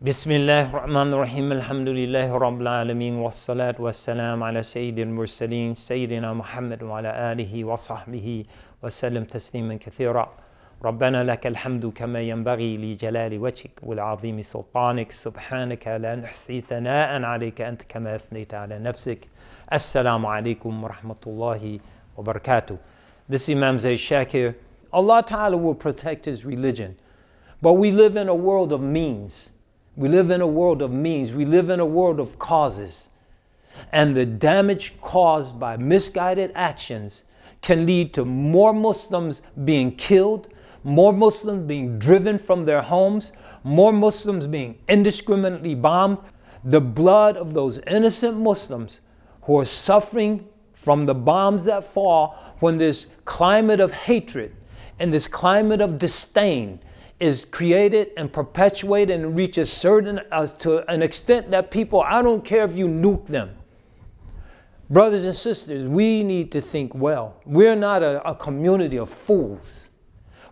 Bismillah ar-Rahman ar-Rahim, alhamdulillahi rabbil alameen, wa salatu wa salam ala sayyidil mursaleen, sayyidina Muhammad wa ala alihi wa sahbihi wa sallam tasliman kathira. ربنا لك الحمد كما ينبغي لجلال وجهك والعظيم سلطانك سبحانك لا نحصي ثناء عليك أنت كما أثنيت على نفسك. Assalamu alaikum wa rahmatullahi wa barakatuh. This Imam Zayd Shakir. Allah Ta'ala will protect His religion, but we live in a world of means. We live in a world of means. We live in a world of causes. And the damage caused by misguided actions can lead to more Muslims being killed, more Muslims being driven from their homes, more Muslims being indiscriminately bombed. The blood of those innocent Muslims who are suffering from the bombs that fall when this climate of hatred and this climate of disdain is created and perpetuated and reaches certain to an extent that people, I don't care if you nuke them. Brothers and sisters, we need to think well. We're not a community of fools.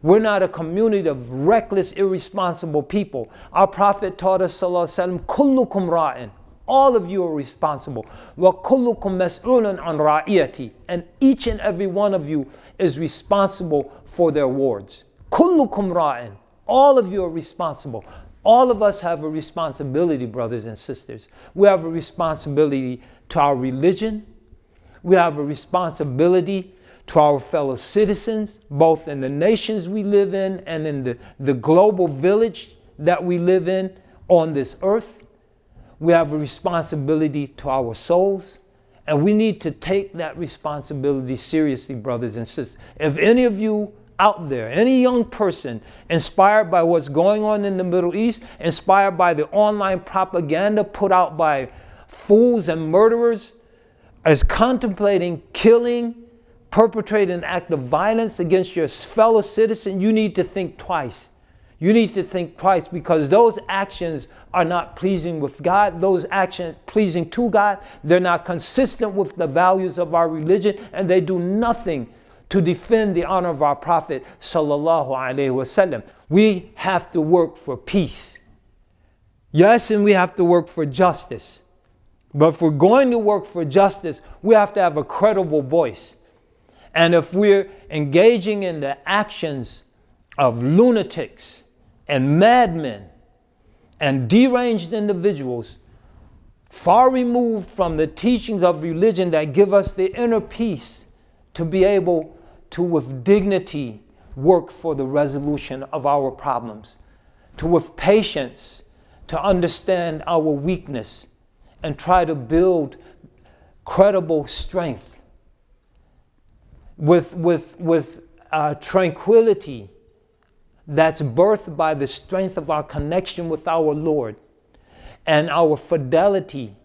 We're not a community of reckless, irresponsible people. Our Prophet taught us, sallallahu alaihi wasallam, kullukum ra'in. All of you are responsible. Wa kullukum mas'ulun an ra'iyati. And each and every one of you is responsible for their wards. Kullukum ra'in. All of you are responsible. All of us have a responsibility, brothers and sisters. We have a responsibility to our religion. We have a responsibility to our fellow citizens, both in the nations we live in and in the global village that we live in on this earth. We have a responsibility to our souls. And we need to take that responsibility seriously, brothers and sisters. If any of you out there, any young person inspired by what's going on in the Middle East, inspired by the online propaganda put out by fools and murderers, is contemplating killing, perpetrating an act of violence against your fellow citizen, you need to think twice. You need to think twice, because those actions are not pleasing with God. Those actions pleasing to God, they're not consistent with the values of our religion, and they do nothing to defend the honor of our Prophet sallallahu alaihi wasallam. We have to work for peace. Yes, and we have to work for justice. But if we're going to work for justice, we have to have a credible voice. And if we're engaging in the actions of lunatics and madmen and deranged individuals, far removed from the teachings of religion that give us the inner peace to be able to, with dignity, work for the resolution of our problems, to, with patience, to understand our weakness and try to build credible strength, with tranquility that's birthed by the strength of our connection with our Lord and our fidelity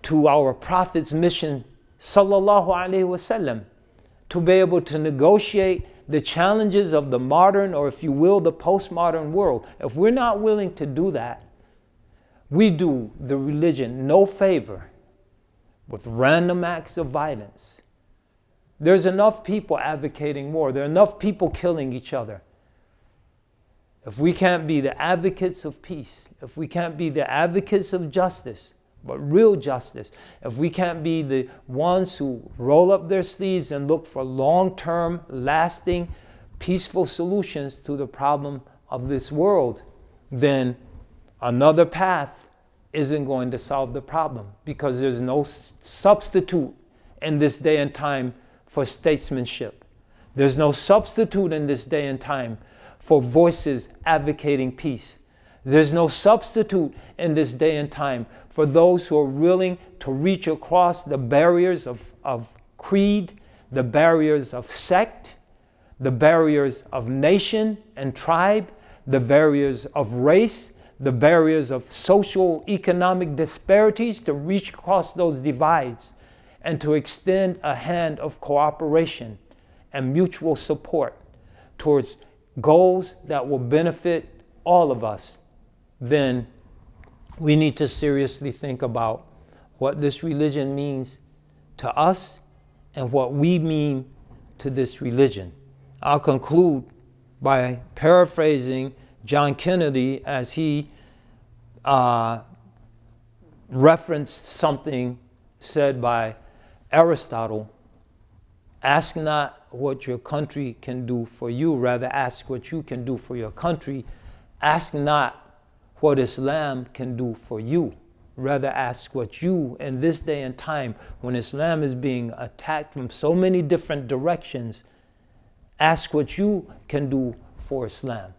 to our Prophet's mission, sallallahu alaihi wasallam, to be able to negotiate the challenges of the modern, or if you will, the postmodern world. If we're not willing to do that, we do the religion no favor with random acts of violence. There's enough people advocating war. There are enough people killing each other. If we can't be the advocates of peace, if we can't be the advocates of justice, but real justice, if we can't be the ones who roll up their sleeves and look for long-term, lasting, peaceful solutions to the problem of this world, then another path isn't going to solve the problem, because there's no substitute in this day and time for statesmanship. There's no substitute in this day and time for voices advocating peace. There's no substitute in this day and time for those who are willing to reach across the barriers of creed, the barriers of sect, the barriers of nation and tribe, the barriers of race, the barriers of social economic disparities, to reach across those divides and to extend a hand of cooperation and mutual support towards goals that will benefit all of us. Then we need to seriously think about what this religion means to us and what we mean to this religion. I'll conclude by paraphrasing John Kennedy as he referenced something said by Aristotle: ask not what your country can do for you, rather ask what you can do for your country. Ask not what Islam can do for you, rather ask what you, in this day and time when Islam is being attacked from so many different directions, ask what you can do for Islam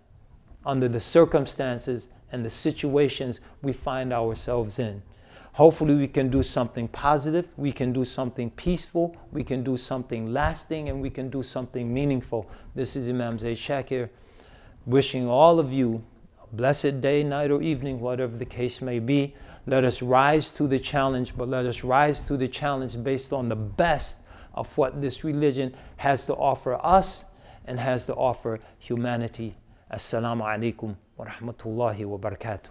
under the circumstances and the situations we find ourselves in. Hopefully we can do something positive, we can do something peaceful, we can do something lasting, and we can do something meaningful. This is Imam Zaid Shakir, wishing all of you a blessed day, night, or evening, whatever the case may be. Let us rise to the challenge, but let us rise to the challenge based on the best of what this religion has to offer us and has to offer humanity. Assalamu alaikum wa rahmatullahi wa barakatuh.